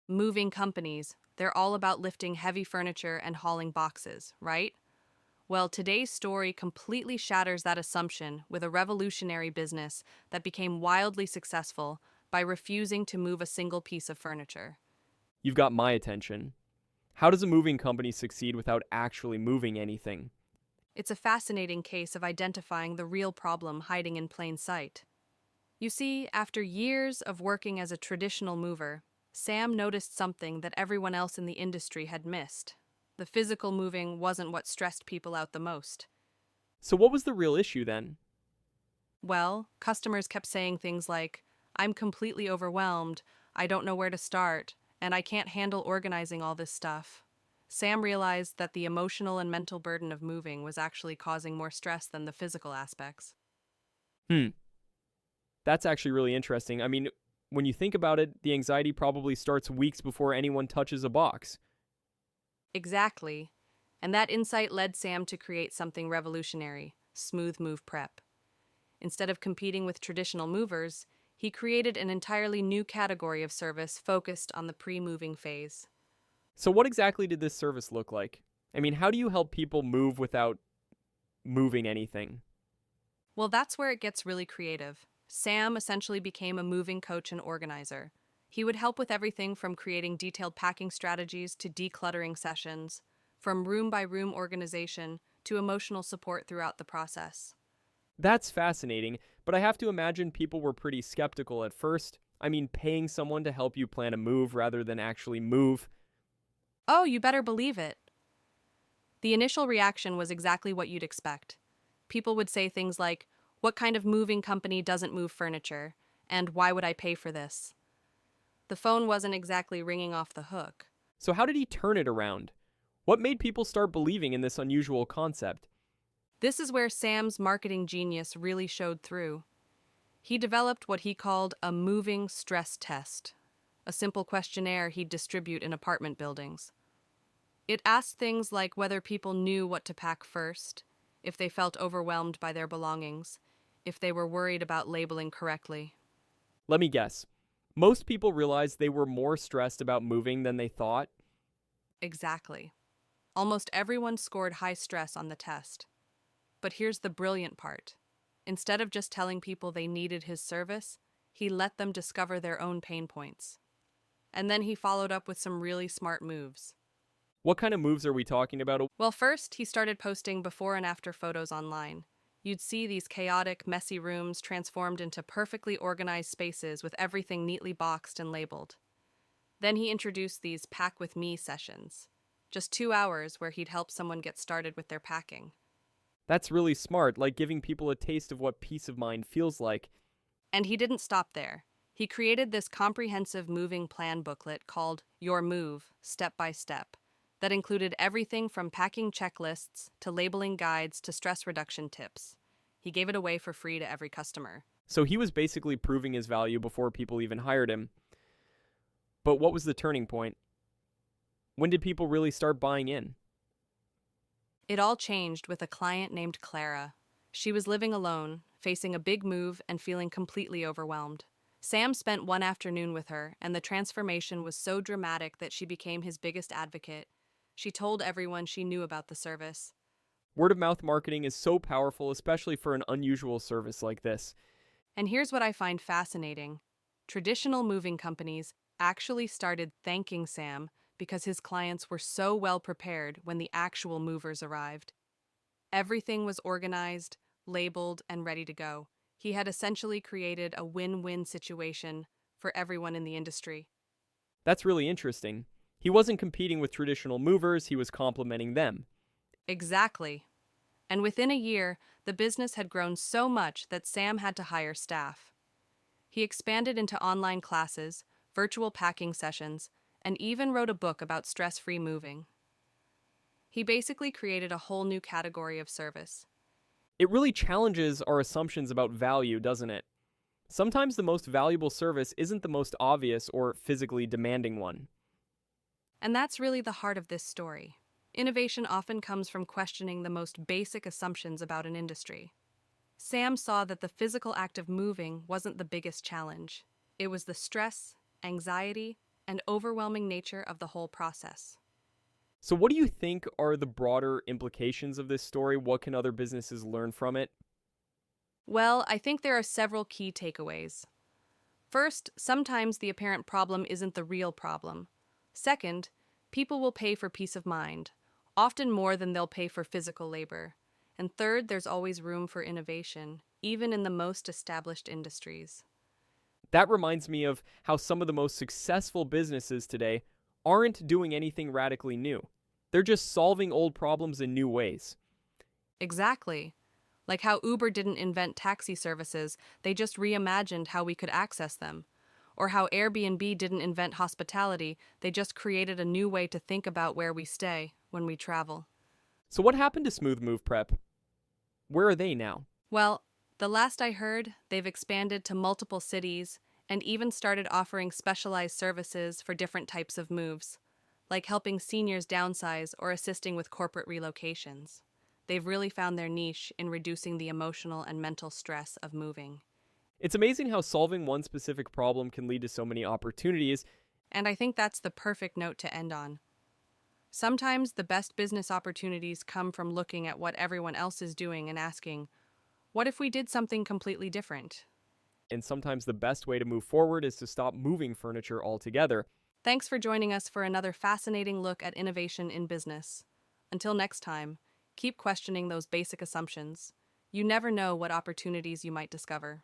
Moving companies, they're all about lifting heavy furniture and hauling boxes, right? Well, today's story completely shatters that assumption with a revolutionary business that became wildly successful by refusing to move a single piece of furniture. You've got my attention. How does a moving company succeed without actually moving anything? It's a fascinating case of identifying the real problem hiding in plain sight. You see, after years of working as a traditional mover, Sam noticed something that everyone else in the industry had missed. The physical moving wasn't what stressed people out the most. So, what was the real issue then? Well, customers kept saying things like, I'm completely overwhelmed, I don't know where to start, and I can't handle organizing all this stuff. Sam realized that the emotional and mental burden of moving was actually causing more stress than the physical aspects. Hmm, that's actually really interesting. I mean, when you think about it, the anxiety probably starts weeks before anyone touches a box. Exactly. And that insight led Sam to create something revolutionary: smooth move prep. Instead of competing with traditional movers, he created an entirely new category of service focused on the pre moving phase. So, what exactly did this service look like? I mean, how do you help people move without moving anything? Well, that's where it gets really creative. Sam essentially became a moving coach and organizer. He would help with everything from creating detailed packing strategies to decluttering sessions, from room by room organization to emotional support throughout the process. That's fascinating, but I have to imagine people were pretty skeptical at first. I mean, paying someone to help you plan a move rather than actually move. Oh, you better believe it. The initial reaction was exactly what you'd expect. People would say things like, "What kind of moving company doesn't move furniture? And why would I pay for this?" The phone wasn't exactly ringing off the hook. So, how did he turn it around? What made people start believing in this unusual concept? This is where Sam's marketing genius really showed through. He developed what he called a moving stress test, a simple questionnaire he'd distribute in apartment buildings. It asked things like whether people knew what to pack first, if they felt overwhelmed by their belongings, if they were worried about labeling correctly. Let me guess. Most people realized they were more stressed about moving than they thought. Exactly. Almost everyone scored high stress on the test. But here's the brilliant part. Instead of just telling people they needed his service, he let them discover their own pain points. And then he followed up with some really smart moves. What kind of moves are we talking about? Well, first, he started posting before and after photos online. You'd see these chaotic, messy rooms transformed into perfectly organized spaces with everything neatly boxed and labeled. Then he introduced these Pack With Me sessions, just 2 hours where he'd help someone get started with their packing. That's really smart, like giving people a taste of what peace of mind feels like. And he didn't stop there. He created this comprehensive moving plan booklet called Your Move, Step by Step, that included everything from packing checklists to labeling guides to stress reduction tips. He gave it away for free to every customer. So he was basically proving his value before people even hired him. But what was the turning point? When did people really start buying in? It all changed with a client named Clara. She was living alone, facing a big move and feeling completely overwhelmed. Sam spent one afternoon with her, and the transformation was so dramatic that she became his biggest advocate. She told everyone she knew about the service. Word of mouth marketing is so powerful, especially for an unusual service like this. And here's what I find fascinating. Traditional moving companies actually started thanking Sam because his clients were so well prepared when the actual movers arrived. Everything was organized, labeled, and ready to go. He had essentially created a win-win situation for everyone in the industry. That's really interesting. He wasn't competing with traditional movers, he was complementing them. Exactly. And within a year, the business had grown so much that Sam had to hire staff. He expanded into online classes, virtual packing sessions, and even wrote a book about stress-free moving. He basically created a whole new category of service. It really challenges our assumptions about value, doesn't it? Sometimes the most valuable service isn't the most obvious or physically demanding one. And that's really the heart of this story. Innovation often comes from questioning the most basic assumptions about an industry. Sam saw that the physical act of moving wasn't the biggest challenge. It was the stress, anxiety, and overwhelming nature of the whole process. So, what do you think are the broader implications of this story? What can other businesses learn from it? Well, I think there are several key takeaways. First, sometimes the apparent problem isn't the real problem. Second, people will pay for peace of mind, often more than they'll pay for physical labor. And third, there's always room for innovation, even in the most established industries. That reminds me of how some of the most successful businesses today aren't doing anything radically new. They're just solving old problems in new ways. Exactly. Like how Uber didn't invent taxi services, they just reimagined how we could access them. Or how Airbnb didn't invent hospitality, they just created a new way to think about where we stay when we travel. So, what happened to Smooth Move Prep? Where are they now? Well, the last I heard, they've expanded to multiple cities and even started offering specialized services for different types of moves, like helping seniors downsize or assisting with corporate relocations. They've really found their niche in reducing the emotional and mental stress of moving. It's amazing how solving one specific problem can lead to so many opportunities. And I think that's the perfect note to end on. Sometimes the best business opportunities come from looking at what everyone else is doing and asking, what if we did something completely different? And sometimes the best way to move forward is to stop moving furniture altogether. Thanks for joining us for another fascinating look at innovation in business. Until next time, keep questioning those basic assumptions. You never know what opportunities you might discover.